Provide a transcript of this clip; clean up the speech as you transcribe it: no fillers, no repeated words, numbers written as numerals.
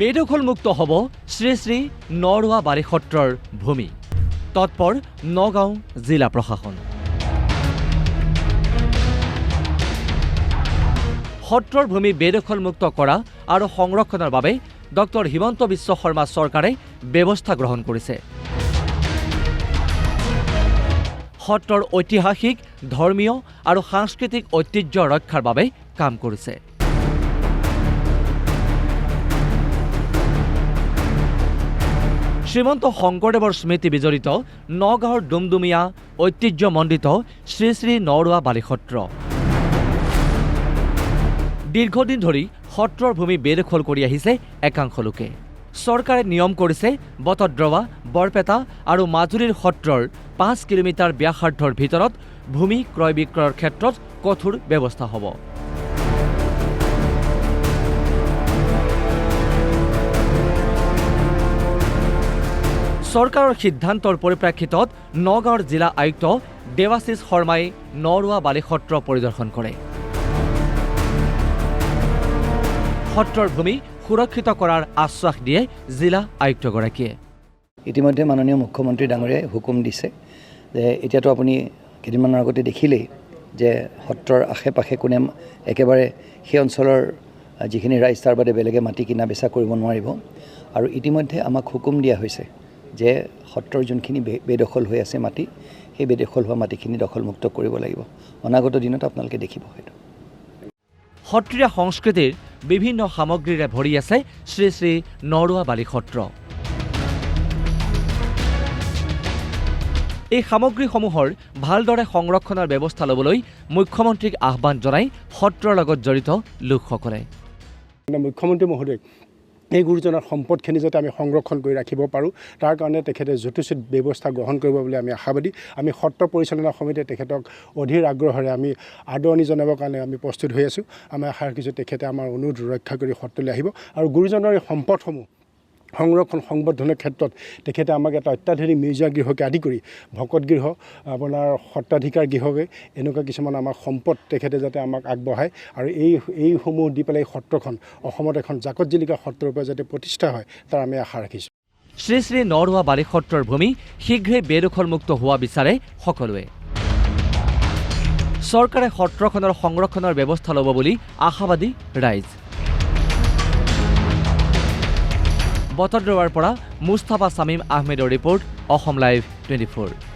বেদখলমুক্ত হ'ব শ্ৰী শ্ৰী নৰুৱা বালি সত্ৰৰ ভূমি। তৎপৰ নগাঁও জিলা প্ৰশাসন। সত্ৰৰ ভূমি বেদখলমুক্ত কৰা আৰু সংৰক্ষণৰ বাবে ডক্টৰ হিমন্ত বিশ্ব শৰ্মা চৰকাৰে ব্যৱস্থা গ্ৰহণ কৰিছে। সত্ৰৰ ঐতিহাসিক, ধৰ্মীয় আৰু সাংস্কৃতিক ঐতিহ্য ৰক্ষাৰ বাবে কাম কৰিছে। শ্ৰীমন্ত শংকৰদেৱৰ স্মৃতি বিজড়িত নগাঁৱৰ ডুমডুমীয়া ঐতিহ্যমণ্ডিত শ্ৰী শ্ৰী নৰুৱা বালি সত্ৰ। দীৰ্ঘদিন ধৰি সত্ৰৰ ভূমি বেদখল কৰি আহিছে একাংশ লোকে। চৰকাৰে নিয়ম কৰিছে বটদ্ৰৱা, বৰপেটা আৰু মাজুলীৰ সত্ৰৰ 5 কিলোমিটাৰ ব্যাসাৰ্ধৰ ভিতৰত ভূমি ক্ৰয় বিক্ৰয়ৰ ক্ষেত্ৰত কঠোৰ ব্যৱস্থা হ'ব। চৰকাৰৰ সিদ্ধান্তৰ পৰিপ্ৰেক্ষিতত নগাঁৱৰ জিলা আয়ুক্ত দেৱাশিষ শৰ্মাই নৰুৱা বালি সত্ৰ পৰিদৰ্শন কৰে। সত্ৰৰ ভূমি সুৰক্ষিত কৰাৰ আশ্বাস দিয়ে জিলা আয়ুক্তগৰাকীয়ে। ইতিমধ্যে মাননীয় মুখ্যমন্ত্ৰী ডাঙৰীয়াই হুকুম দিছে যে এতিয়াতো আপুনি কেইদিনমানৰ আগতে দেখিলেই যে সত্ৰৰ আশে পাশে কোনে একেবাৰে সেই অঞ্চলৰ যিখিনি ৰাইজ তাৰ বাদে বেলেগে মাটি কিনা বেচা কৰিব নোৱাৰিব। আৰু ইতিমধ্যে আমাক হুকুম দিয়া হৈছে যে সত্ৰৰ যোনখিনি বেদখল হৈ আছে মাটি, সেই বেদখল হোৱা মাটিখিনি দখলমুক্ত কৰিব লাগিব। অনাগত দিনত আপোনালোকে দেখিব। সেইটো সত্ৰীয়া সংস্কৃতিৰ বিভিন্ন সামগ্ৰীৰে ভৰি আছে শ্ৰী শ্ৰী নৰুৱা বালি সত্ৰ। এই সামগ্ৰীসমূহৰ ভালদৰে সংৰক্ষণৰ ব্যৱস্থা ল'বলৈ মুখ্যমন্ত্ৰীক আহ্বান জনাই সত্ৰৰ লগত জড়িত লোকসকলে। মুখ্যমন্ত্ৰী মহোদয়, এই গুৰুজনাৰ সম্পদখিনি যাতে আমি সংৰক্ষণ কৰি ৰাখিব পাৰোঁ, তাৰ কাৰণে তেখেতে যথোচিত ব্যৱস্থা গ্ৰহণ কৰিব বুলি আমি আশাবাদী। আমি সত্ৰ পৰিচালনা সমিতিয়ে তেখেতক অধীৰ আগ্ৰহেৰে আমি আদৰণি জনাবৰ কাৰণে আমি প্ৰস্তুত হৈ আছোঁ। আমি আশা ৰাখিছোঁ তেখেতে আমাৰ অনুৰোধ ৰক্ষা কৰি সত্ৰলৈ আহিব আৰু গুৰুজনাৰ এই সম্পদসমূহ সংৰক্ষণ সংবৰ্ধনৰ ক্ষেত্ৰত তেখেতে আমাক এটা অত্যাধুনিক মিউজিয়াম গৃহকে আদি কৰি ভকত গৃহ, আপোনাৰ সত্ৰাধিকাৰ গৃহকে এনেকুৱা কিছুমান আমাক সম্পদ তেখেতে যাতে আমাক আগবঢ়ায় আৰু এইসমূহ দি পেলাই সত্ৰখন অসমত এখন জাকত জিলিকা সত্ৰৰূপে যাতে প্ৰতিষ্ঠা হয়, তাৰ আমি আশা ৰাখিছোঁ। শ্ৰী শ্ৰী নৰুৱা বালি সত্ৰৰ ভূমি শীঘ্ৰেই বেদখলমুক্ত হোৱা বিচাৰে সকলোৱে। চৰকাৰে সত্ৰখনৰ সংৰক্ষণৰ ব্যৱস্থা ল'ব বুলি আশাবাদী ৰাইজ। বটদ্ৰৱাৰ পৰা মুস্তাফা ছামিম আহমেদৰ ৰিপৰ্ট, অসম লাইভ 24।